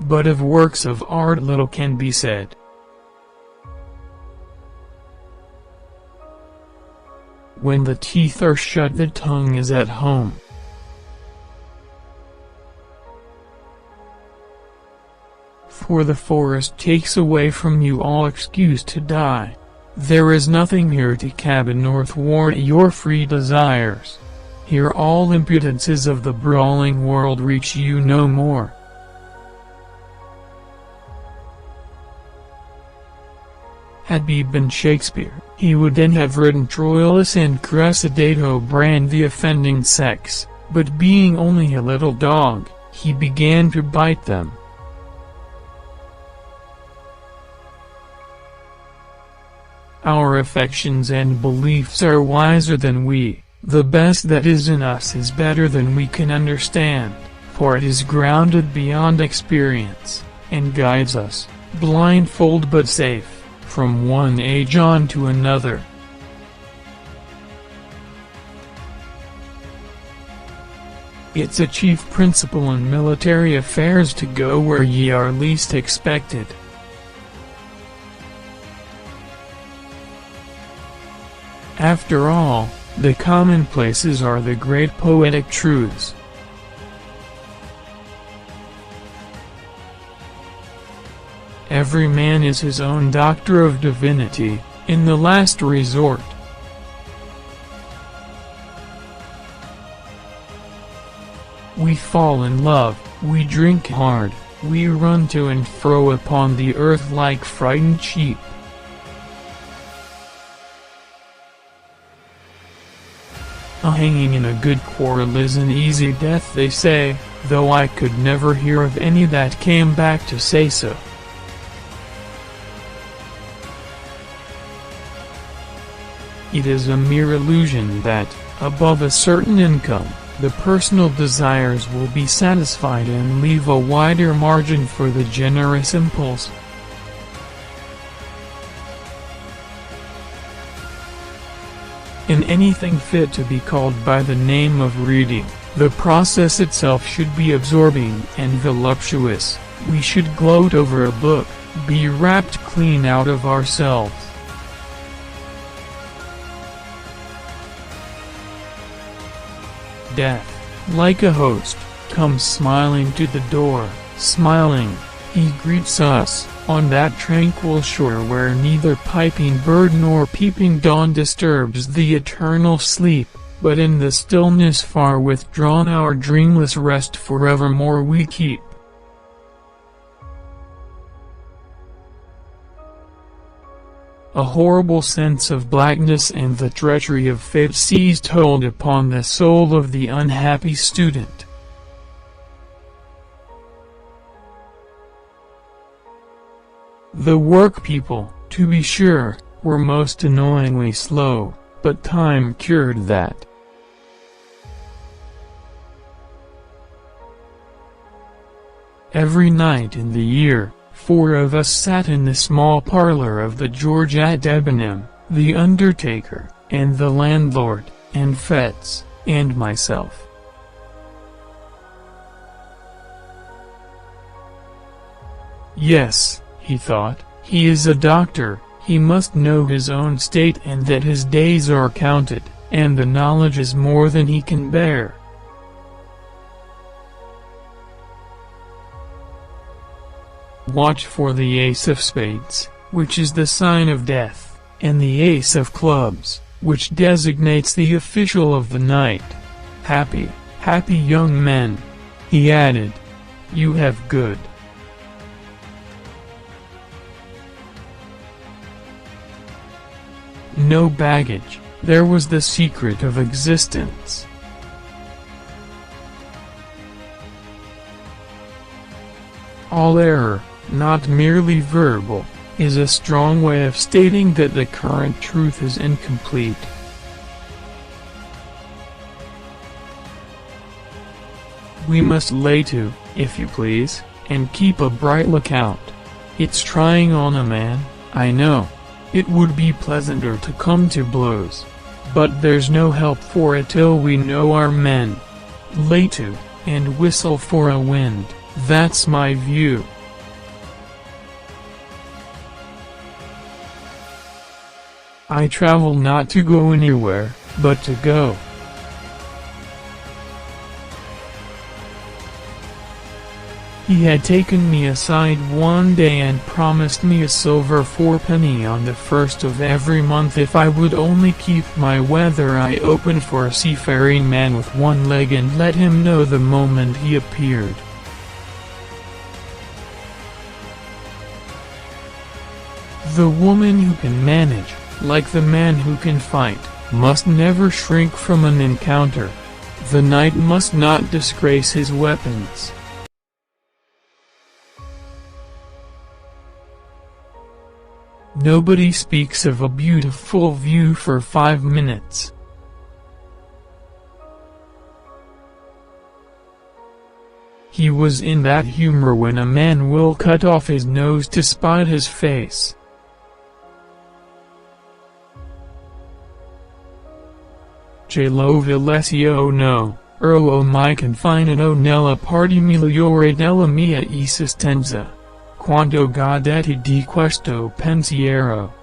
but of works of art little can be said. When the teeth are shut, the tongue is at home. For the forest takes away from you all excuse to die. There is nothing here to cabin nor thwart your free desires. Here all impudences of the brawling world reach you no more. Had he been Shakespeare, he would then have written Troilus and Cressida to brand the offending sex, but being only a little dog, he began to bite them. Our affections and beliefs are wiser than we. The best that is in us is better than we can understand, for it is grounded beyond experience, and guides us, blindfold but safe, from one age on to another. It's a chief principle in military affairs to go where ye are least expected. After all, the commonplaces are the great poetic truths. Every man is his own doctor of divinity, in the last resort. We fall in love, we drink hard, we run to and fro upon the earth like frightened sheep. A hanging in a good quarrel is an easy death, they say, though I could never hear of any that came back to say so. It is a mere illusion that, above a certain income, the personal desires will be satisfied and leave a wider margin for the generous impulse. In anything fit to be called by the name of reading, the process itself should be absorbing and voluptuous. We should gloat over a book, be wrapped clean out of ourselves. Death, like a host, comes smiling to the door, smiling, he greets us, on that tranquil shore where neither piping bird nor peeping dawn disturbs the eternal sleep, but in the stillness far withdrawn our dreamless rest forevermore we keep. A horrible sense of blackness and the treachery of fate seized hold upon the soul of the unhappy student. The work-people, to be sure, were most annoyingly slow, but time cured that. Every night in the year, 4 of us sat in the small parlor of the George at Debenham, the undertaker, and the landlord, and Fetz, and myself. Yes, he thought, he is a doctor, he must know his own state and that his days are counted, and the knowledge is more than he can bear. Watch for the ace of spades, which is the sign of death, and the ace of clubs, which designates the official of the night. Happy, happy young men, he added. You have good. No baggage, there was the secret of existence. All error, not merely verbal, is a strong way of stating that the current truth is incomplete. We must lay to, if you please, and keep a bright lookout. It's trying on a man, I know. It would be pleasanter to come to blows. But there's no help for it till we know our men. Lay to, and whistle for a wind, that's my view. I travel not to go anywhere, but to go. He had taken me aside one day and promised me a silver fourpenny on the first of every month if I would only keep my weather eye open for a seafaring man with one leg and let him know the moment he appeared. The woman who can manage, like the man who can fight, must never shrink from an encounter. The knight must not disgrace his weapons. Nobody speaks of a beautiful view for 5 minutes. He was in that humor when a man will cut off his nose to spite his face. Je lo vilesio no, o mi confine o nella parte migliore della mia esistenza. Quando gadetti di questo pensiero.